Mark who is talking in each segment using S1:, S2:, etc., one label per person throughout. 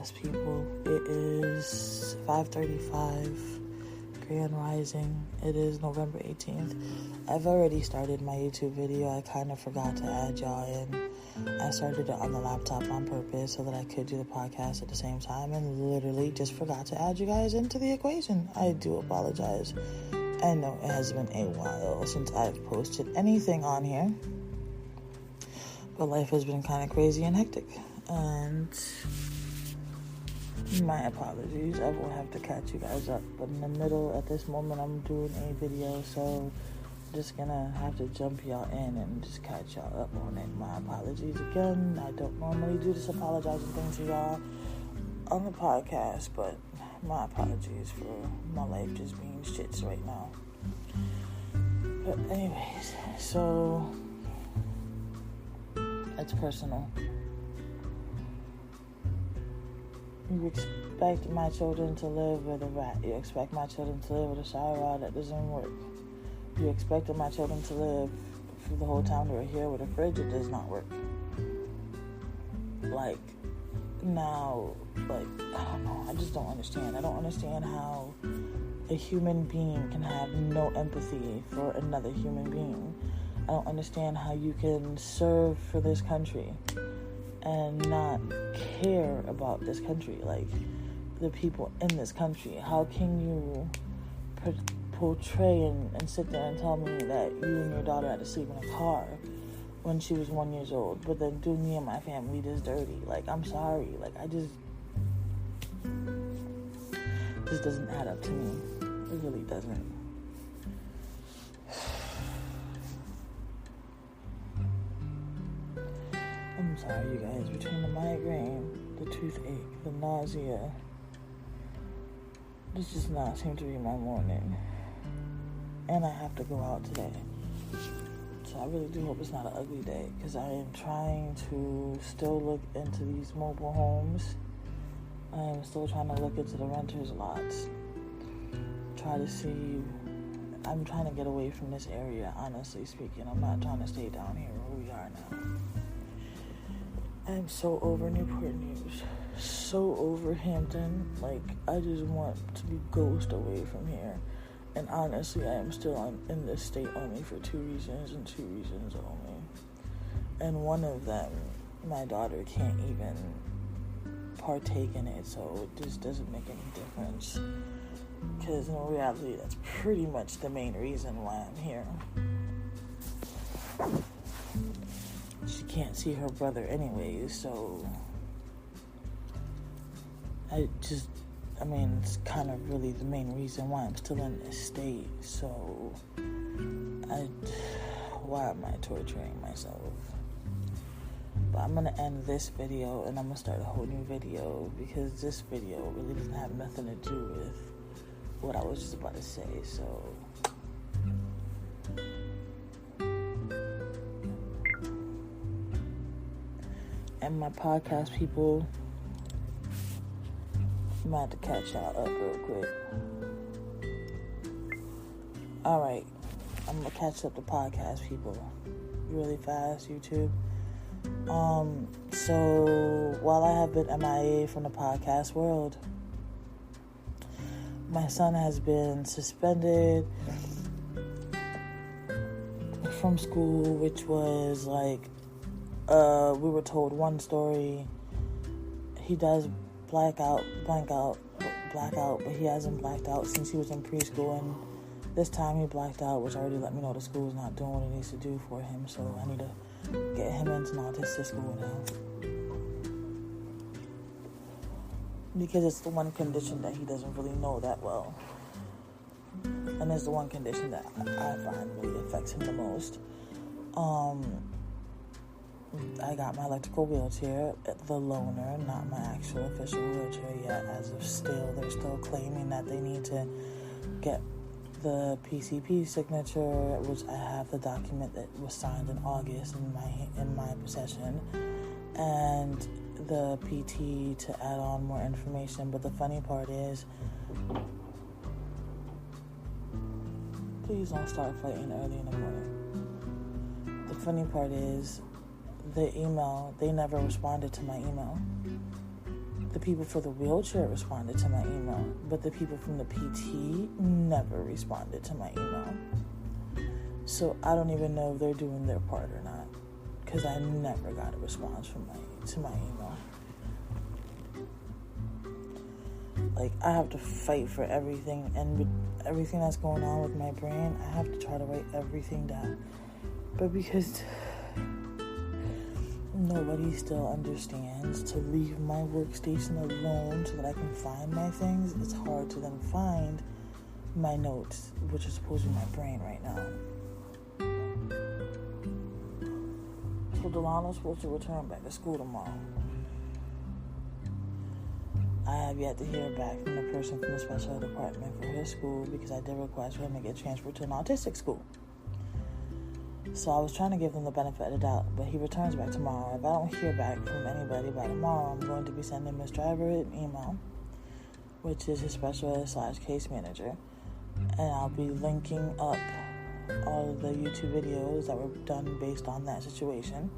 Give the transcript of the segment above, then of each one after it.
S1: podcast people. It is 5:35 Grand Rising. It is November 18th. I've already started my YouTube video. I kind of forgot to add y'all in. I started it on the laptop on purpose so that I could do the podcast at the same time, and literally just forgot to add you guys into the equation. I do apologize. I know it has been a while since I've posted anything on here, but life has been kind of crazy and hectic, and my apologies. I will have to catch you guys up, but in the middle, at this moment, I'm doing a video, so I'm just gonna have to jump y'all in and just catch y'all up on it. My apologies again. I don't normally do this apologizing thing to y'all on the podcast, but my apologies for my life just being shits right now. But anyways, so it's personal. You expect my children to live with a rat. You expect my children to live with a shower rod that doesn't work. You expected my children to live for the whole time they were here with a fridge that does not work. I don't know. I just don't understand. I don't understand how a human being can have no empathy for another human being. I don't understand how you can serve for this country and not care about this country, like the people in this country. How can you portray and sit there and tell me that you and your daughter had to sleep in a car when she was 1 year old, but then do me and my family this dirty? Like, I'm sorry. Like, this doesn't add up to me. It really doesn't. I'm sorry, you guys. Between the migraine, the toothache, the nausea, this does not seem to be my morning. And I have to go out today. So I really do hope it's not an ugly day, because I am trying to still look into these mobile homes. I am still trying to look into the renters lots. I'm trying to get away from this area, honestly speaking. I'm not trying to stay down here where we are now. I'm so over Newport News, so over Hampton. Like, I just want to be ghost away from here. And honestly, I am still in this state only for two reasons, and two reasons only. And one of them, my daughter can't even partake in it, so it just doesn't make any difference. Because in reality, that's pretty much the main reason why I'm here. She can't see her brother anyways, so it's kind of really the main reason why I'm still in this state. So why am I torturing myself? But I'm gonna end this video and I'm gonna start a whole new video, because this video really doesn't have nothing to do with what I was just about to say. So and my podcast people, I'm about to catch y'all up real quick. Alright, I'm gonna catch up the podcast people really fast, YouTube. So while I have been MIA from the podcast world, my son has been suspended from school, which was like, we were told one story. He does black out, but he hasn't blacked out since he was in preschool, and this time he blacked out, which already let me know the school's not doing what it needs to do for him, so I need to get him into an autistic school now. Because it's the one condition that he doesn't really know that well. And it's the one condition that I find really affects him the most. I got my electrical wheelchair, the loaner, not my actual official wheelchair yet. As of still, they're still claiming that they need to get the PCP signature, which I have the document that was signed in August in my possession, and the PT to add on more information. But the funny part is, please don't start fighting early in the morning. The funny part is, the email, they never responded to my email. The people for the wheelchair responded to my email, but the people from the PT never responded to my email. So I don't even know if they're doing their part or not, because I never got a response to my email. Like, I have to fight for everything, and with everything that's going on with my brain, I have to try to write everything down. But because nobody still understands to leave my workstation alone so that I can find my things, it's hard to then find my notes, which is supposed to be my brain right now. So Delano's supposed to return back to school tomorrow. I have yet to hear back from the person from the special ed department for his school, because I did request for him to get transferred to an autistic school. So I was trying to give them the benefit of the doubt, but he returns back tomorrow. If I don't hear back from anybody by tomorrow, I'm going to be sending Ms. Driver an email, which is his special ed / case manager, and I'll be linking up all of the YouTube videos that were done based on that situation.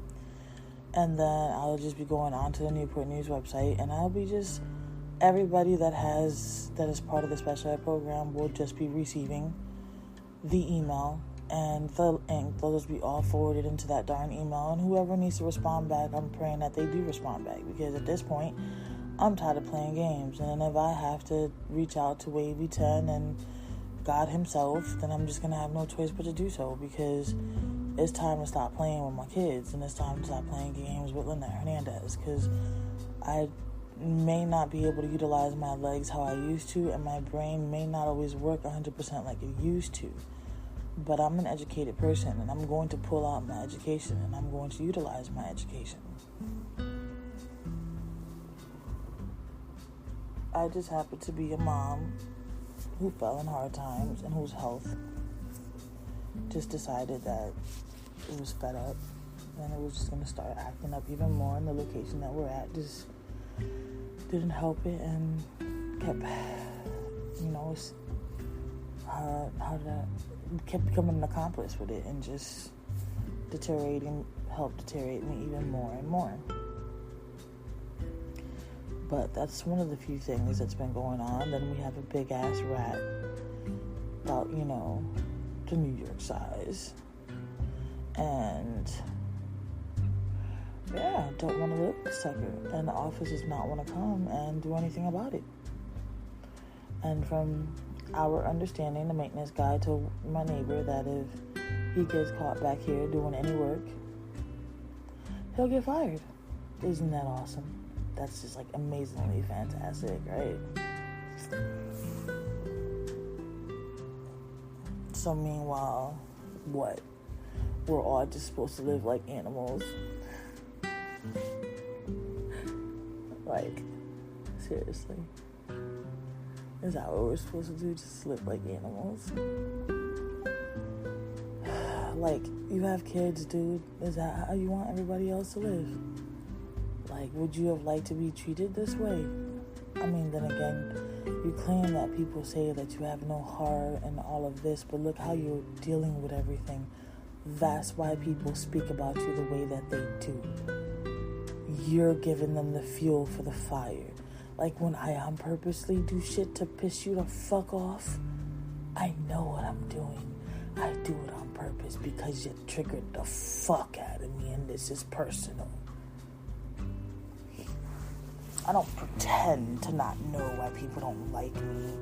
S1: And then I'll just be going on to the Newport News website, and I'll be just... everybody that is part of the special ed program will just be receiving the email, and they'll just be all forwarded into that darn email. And whoever needs to respond back, I'm praying that they do respond back, because at this point, I'm tired of playing games. And if I have to reach out to Wavy 10 and God himself, then I'm just going to have no choice but to do so, because it's time to stop playing with my kids, and it's time to stop playing games with Lynette Hernandez, because I may not be able to utilize my legs how I used to, and my brain may not always work 100% like it used to. But I'm an educated person, and I'm going to pull out my education, and I'm going to utilize my education. I just happen to be a mom who fell in hard times and whose health just decided that it was fed up, and it was just going to start acting up even more, and the location that we're at just didn't help it, and kept, kept becoming an accomplice with it, and just helped deteriorate me even more and more. But that's one of the few things that's been going on. Then we have a big ass rat about, the New York size, and don't want to live with the sucker, and the office does not want to come and do anything about it. And from our understanding, the maintenance guy told my neighbor that if he gets caught back here doing any work, he'll get fired. Isn't that awesome? That's just amazingly fantastic, right? So meanwhile, what? We're all just supposed to live like animals. Seriously. Is that what we're supposed to do? Just live like animals? You have kids, dude. Is that how you want everybody else to live? Would you have liked to be treated this way? I mean, then again, you claim that people say that you have no heart and all of this, but look how you're dealing with everything. That's why people speak about you the way that they do. You're giving them the fuel for the fire. When I purposely do shit to piss you the fuck off, I know what I'm doing. I do it on purpose because you triggered the fuck out of me, and this is personal. I don't pretend to not know why people don't like me.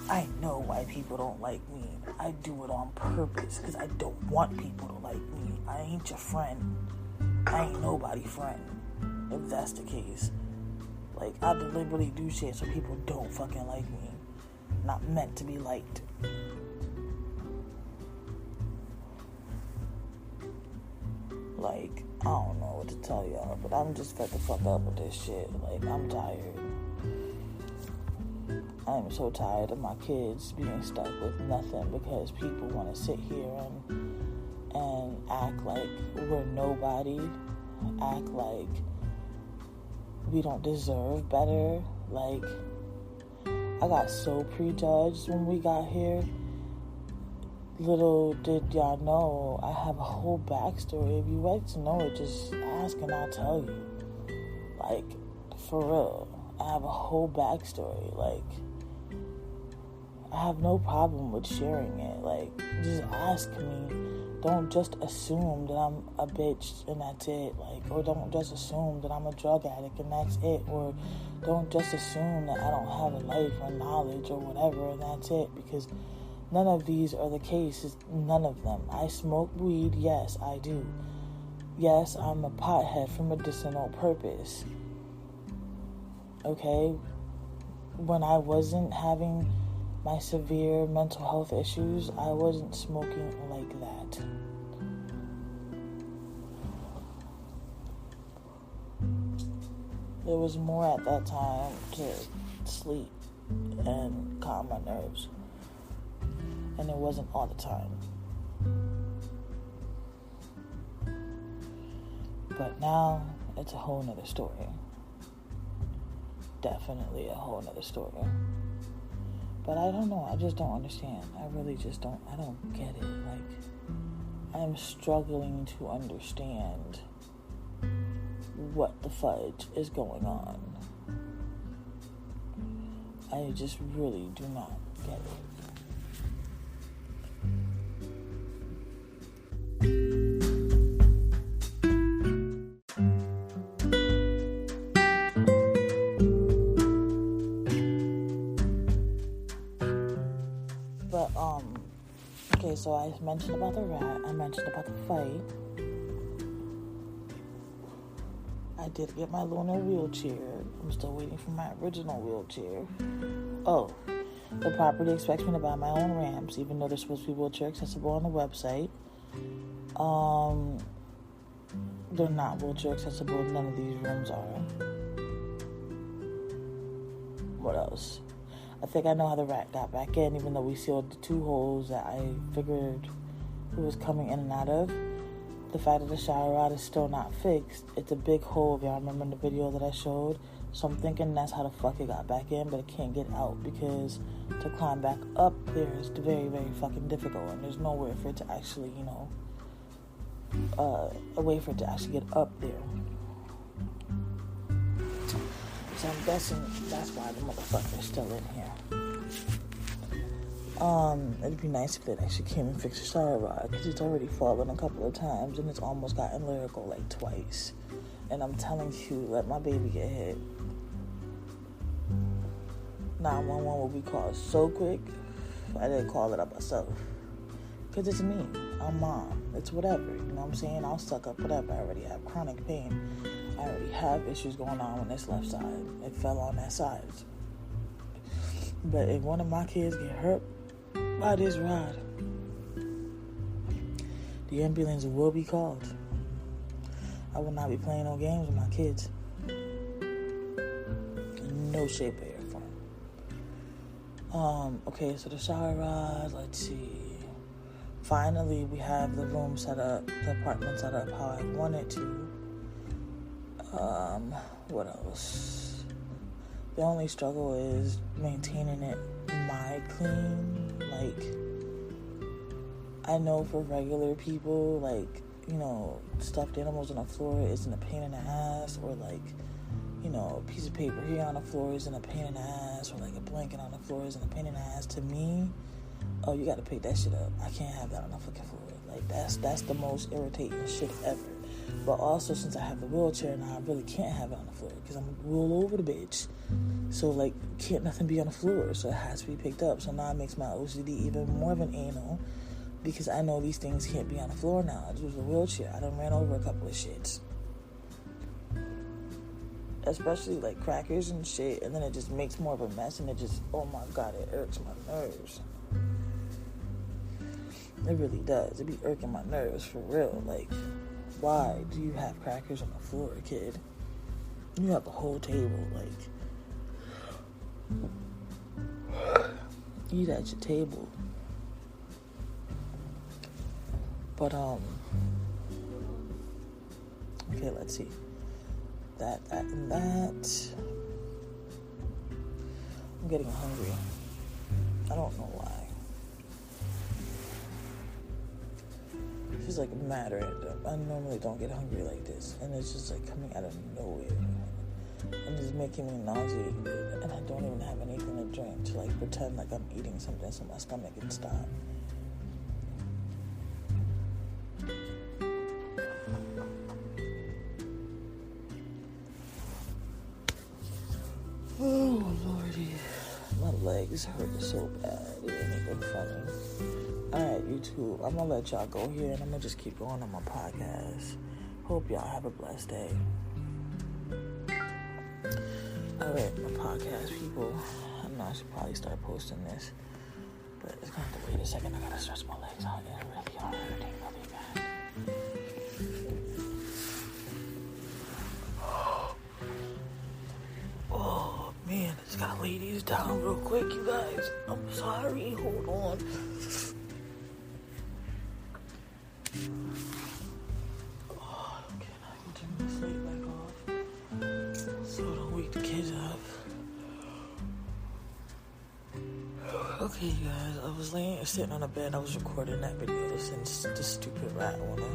S1: I know why people don't like me. I do it on purpose because I don't want people to like me. I ain't your friend. I ain't nobody's friend, if that's the case. I deliberately do shit so people don't fucking like me. Not meant to be liked. I don't know what to tell y'all, but I'm just fed the fuck up with this shit. I'm tired. I am so tired of my kids being stuck with nothing because people want to sit here and act like we're nobody, act like we don't deserve better. I got so prejudged when we got here. Little did y'all know, I have a whole backstory. If you like to know it, just ask and I'll tell you. The for real. I have a whole backstory. Like, I have no problem with sharing it. Like, just ask me. Don't just assume that I'm a bitch and that's it. Like, or don't just assume that I'm a drug addict and that's it. Or don't just assume that I don't have a life or knowledge or whatever and that's it. Because none of these are the cases. None of them. I smoke weed. Yes, I do. Yes, I'm a pothead for medicinal purpose. Okay? When I wasn't having my severe mental health issues, I wasn't smoking like that. There was more at that time to sleep and calm my nerves. And it wasn't all the time. But now, it's a whole nother story. Definitely a whole nother story. But I don't know, I just don't understand. I really just don't, I don't get it. Like, I'm struggling to understand what the fudge is going on. I just really do not get it. Okay, so I mentioned about the rat, I mentioned about the fight. I did get my Luna wheelchair. I'm still waiting for my original wheelchair. Oh, the property expects me to buy my own ramps, even though they're supposed to be wheelchair accessible on the website. They're not wheelchair accessible, none of these rooms are. What else? I think I know how the rat got back in, even though we sealed the 2 holes that I figured it was coming in and out of. The fact that the shower rod is still not fixed, it's a big hole, if y'all remember in the video that I showed. So I'm thinking that's how the fuck it got back in, but it can't get out because to climb back up there is very, very fucking difficult, and there's nowhere for it to actually, a way for it to actually get up there. So I'm guessing that's why the motherfucker's still in here. It'd be nice if they actually came and fixed the shower rod, because it's already fallen a couple of times and it's almost gotten lyrical like twice. And I'm telling you, let my baby get hit. 911 will be called so quick. I didn't call it up myself. Because it's me. I'm mom. It's whatever. You know what I'm saying? I'll suck up whatever. I already have chronic pain. I already have issues going on this left side. It fell on that side. But if one of my kids get hurt by this rod, the ambulance will be called. I will not be playing no games with my kids. In no shape, way, or form. Okay, so the shower rod, let's see. Finally, we have the room set up, the apartment set up how I want it to. What else? The only struggle is maintaining it clean. Like, I know for regular people, like, stuffed animals on the floor isn't a pain in the ass, or like, a piece of paper here on the floor isn't a pain in the ass, or like a blanket on the floor isn't a pain in the ass. To me, oh, you gotta pick that shit up. I can't have that on the fucking floor. Like, that's the most irritating shit ever. But also, since I have the wheelchair now, I really can't have it on the floor because I'm roll over the bitch. So, like, can't nothing be on the floor. So it has to be picked up. So now it makes my OCD even more of an anal because I know these things can't be on the floor now. I use a wheelchair. I done ran over a couple of shits. Especially, like, crackers and shit. And then it just makes more of a mess. And it just, oh my God, it irks my nerves. It really does. It be irking my nerves for real. Like, why do you have crackers on the floor, kid? You have the whole table, like, eat at your table. But, okay, let's see. That, and that. I'm getting hungry. I don't know why. It's like mad random. I normally don't get hungry like this, and it's just like coming out of nowhere. and it's making me nauseated, and I don't even have anything to drink to like pretend like I'm eating something so my stomach can stop. Oh lordy, my legs hurt so bad. It ain't even funny. Alright, YouTube, I'm gonna let y'all go here and I'm gonna just keep going on my podcast. Hope y'all have a blessed day. Alright, my podcast people, I know I should probably start posting this, but it's gonna have to wait a second. I gotta stretch my legs out. They really are hurting really bad. Oh man, I just gotta lay these down real quick, you guys. I'm sorry, hold on. Okay, you guys, I was sitting on the bed. I was recording that video since the stupid rat wanna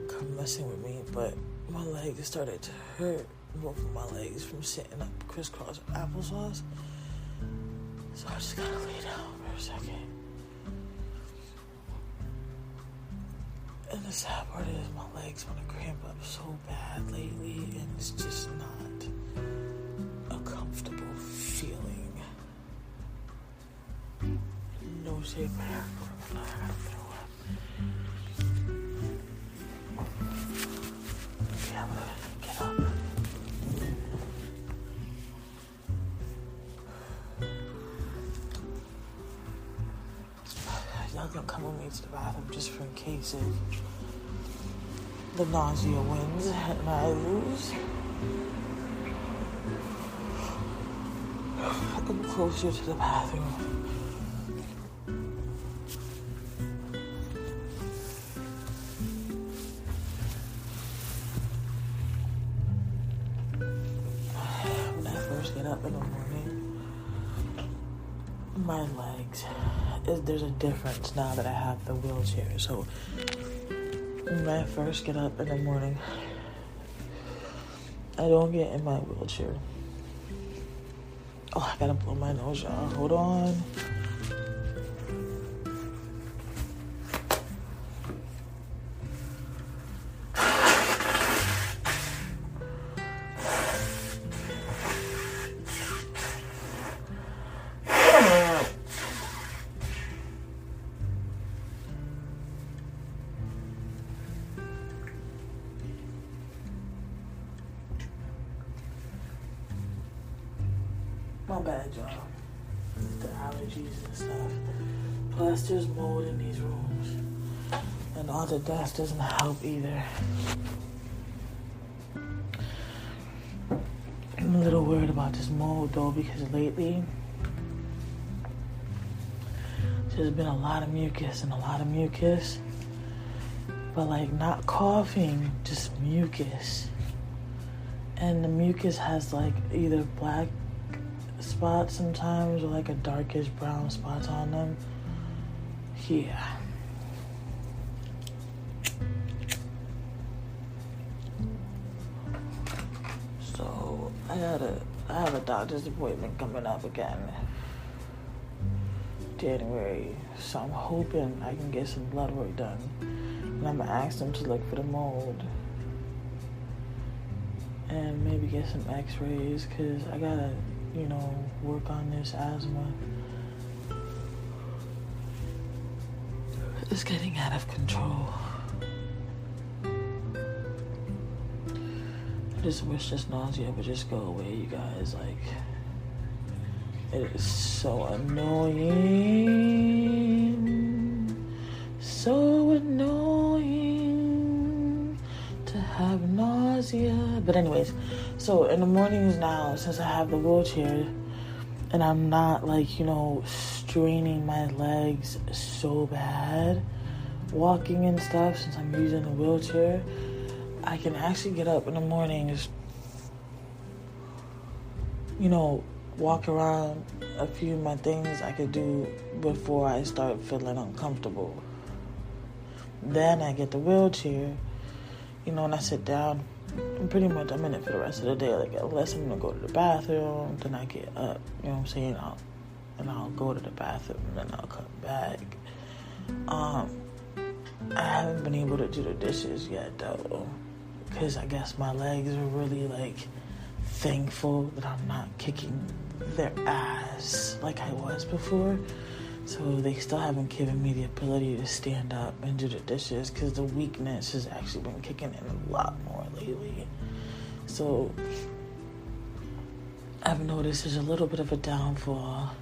S1: come messing with me, but my legs started to hurt. Both of my legs from sitting up crisscross with applesauce. So I just gotta lay down for a second. And the sad part is my legs wanna cramp up so bad lately, and it's just not a comfortable feeling. No shape. I gotta throw up. Okay, I'm gonna get up. Y'all gonna come with me to the bathroom just for in case if the nausea wins and I lose. I'm closer to the bathroom. Get up in the morning, my legs, there's a difference now that I have the wheelchair. So when I first get up in the morning, I don't get in my wheelchair. Oh, I gotta blow my nose, y'all. Hold on. My bad, y'all. The allergies and stuff. Plus, there's mold in these rooms. And all the dust doesn't help either. I'm a little worried about this mold, though, because lately there's been a lot of mucus. But, like, not coughing, just mucus. And the mucus has, like, either black spots sometimes or like a darkish brown spots on them. Yeah. So I have a doctor's appointment coming up again January. So I'm hoping I can get some blood work done. And I'm gonna ask them to look for the mold. And maybe get some x-rays, because I gotta work on this asthma. It's getting out of control. I just wish this nausea would just go away, you guys. Like, it is so annoying. So annoying to have nausea. But anyways, so in the mornings now, since I have the wheelchair and I'm not straining my legs so bad walking and stuff, since I'm using the wheelchair, I can actually get up in the mornings, walk around a few of my things I could do before I start feeling uncomfortable. Then I get the wheelchair, and I sit down pretty much I'm in it for the rest of the day. Like, unless I'm gonna go to the bathroom, then I get up, you know what I'm saying? I'll go to the bathroom and then I'll come back. I haven't been able to do the dishes yet though, because I guess my legs are really like thankful that I'm not kicking their ass like I was before. So they still haven't given me the ability to stand up and do the dishes, because the weakness has actually been kicking in a lot more lately. So I've noticed there's a little bit of a downfall,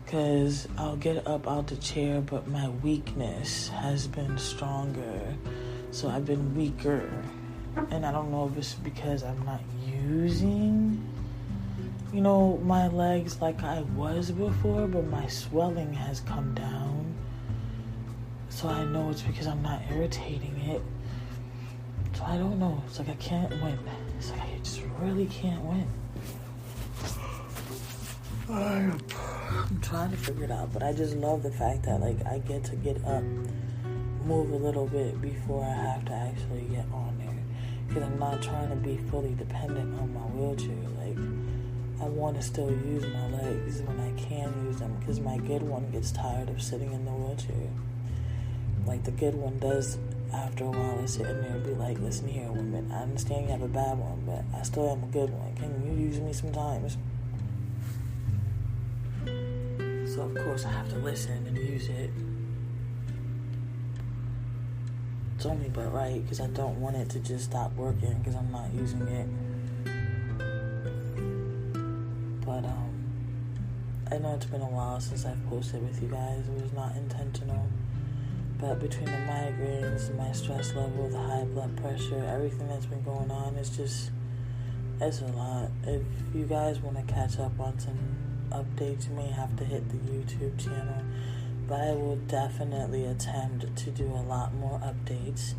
S1: because I'll get up out the chair, but my weakness has been stronger. So I've been weaker. And I don't know if it's because I'm not using, my legs like I was before, but my swelling has come down. So I know it's because I'm not irritating it. So I don't know. It's like I can't win. It's like I just really can't win. I'm trying to figure it out, but I just love the fact that like I get to get up, move a little bit before I have to actually get on there, because I'm not trying to be fully dependent on my wheelchair. Like, I want to still use my legs when I can use them, because my good one gets tired of sitting in the wheelchair. Like, the good one does, after a while, is sitting there and be like, listen here, woman, I understand you have a bad one, but I still am a good one. Can you use me sometimes? So, of course, I have to listen and use it. It's only but right, because I don't want it to just stop working because I'm not using it. But, I know it's been a while since I've posted with you guys. It was not intentional. But between the migraines, my stress level, the high blood pressure, everything that's been going on, it's a lot. If you guys want to catch up on some updates, you may have to hit the YouTube channel. But I will definitely attempt to do a lot more updates,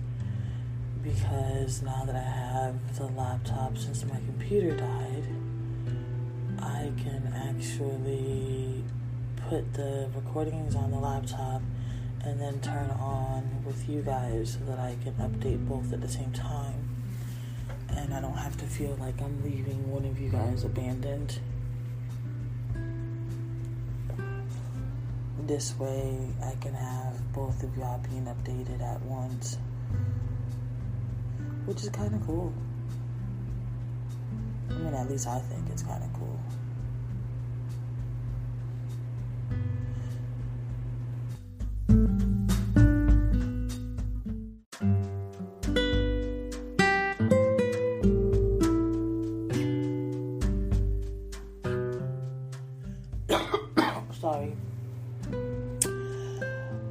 S1: because now that I have the laptop, since my computer died, I can actually put the recordings on the laptop and then turn on with you guys so that I can update both at the same time. And I don't have to feel like I'm leaving one of you guys abandoned. This way I can have both of y'all being updated at once, which is kind of cool. I mean, at least I think it's kind of cool. Sorry.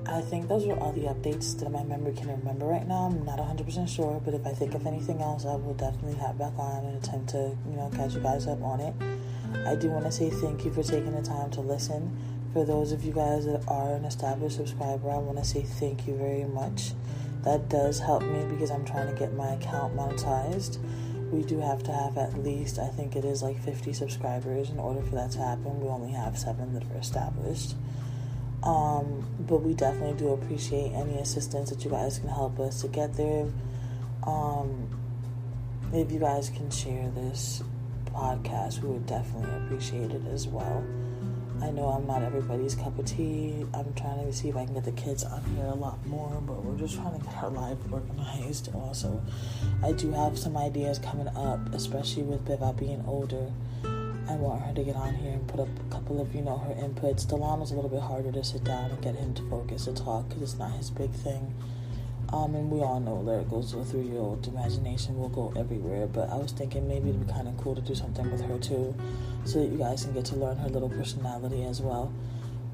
S1: I think those are all the updates that my memory can remember right now. I'm not 100% sure, but if I think of anything else, I will definitely hop back on and attempt to, catch you guys up on it. I do want to say thank you for taking the time to listen. For those of you guys that are an established subscriber, I want to say thank you very much. That does help me, because I'm trying to get my account monetized. We do have to have at least, I think it is like 50 subscribers in order for that to happen. We only have 7 that are established. But we definitely do appreciate any assistance that you guys can help us to get there. If you guys can share this podcast, we would definitely appreciate it as well. I know I'm not everybody's cup of tea. I'm trying to see if I can get the kids on here a lot more, but we're just trying to get our life organized also. I do have some ideas coming up, especially with Biva being older. I want her to get on here and put up a couple of, her inputs. Delam is a little bit harder to sit down and get him to focus to talk, because it's not his big thing. And we all know that it goes to a 3-year-old imagination will go everywhere, but I was thinking maybe it'd be kind of cool to do something with her too, so that you guys can get to learn her little personality as well.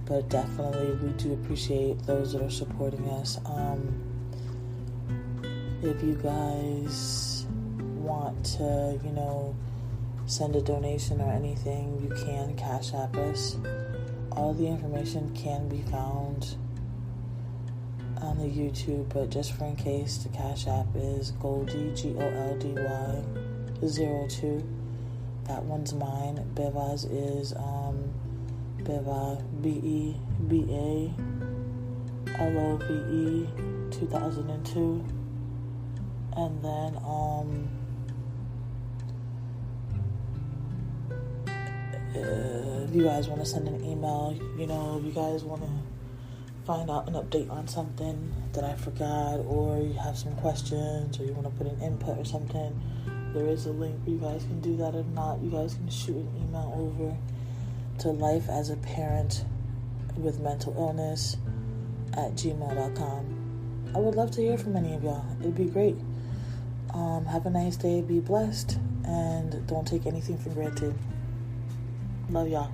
S1: But definitely we do appreciate those that are supporting us. If you guys want to, send a donation or anything, you can Cash App us. All the information can be found on the YouTube, but just for in case, the Cash App is Goldy, Goldy 02. That one's mine. Beva's is Beva, BEBA LOVE 2002. And then If you guys want to send an email, if you guys want to find out an update on something that I forgot, or you have some questions, or you want to put an input or something, there is a link where you guys can do that. If not, you guys can shoot an email over to lifeasaparentwithmentalillness@gmail.com. I would love to hear from any of y'all. It'd be great. Have a nice day. Be blessed. And don't take anything for granted. Love y'all.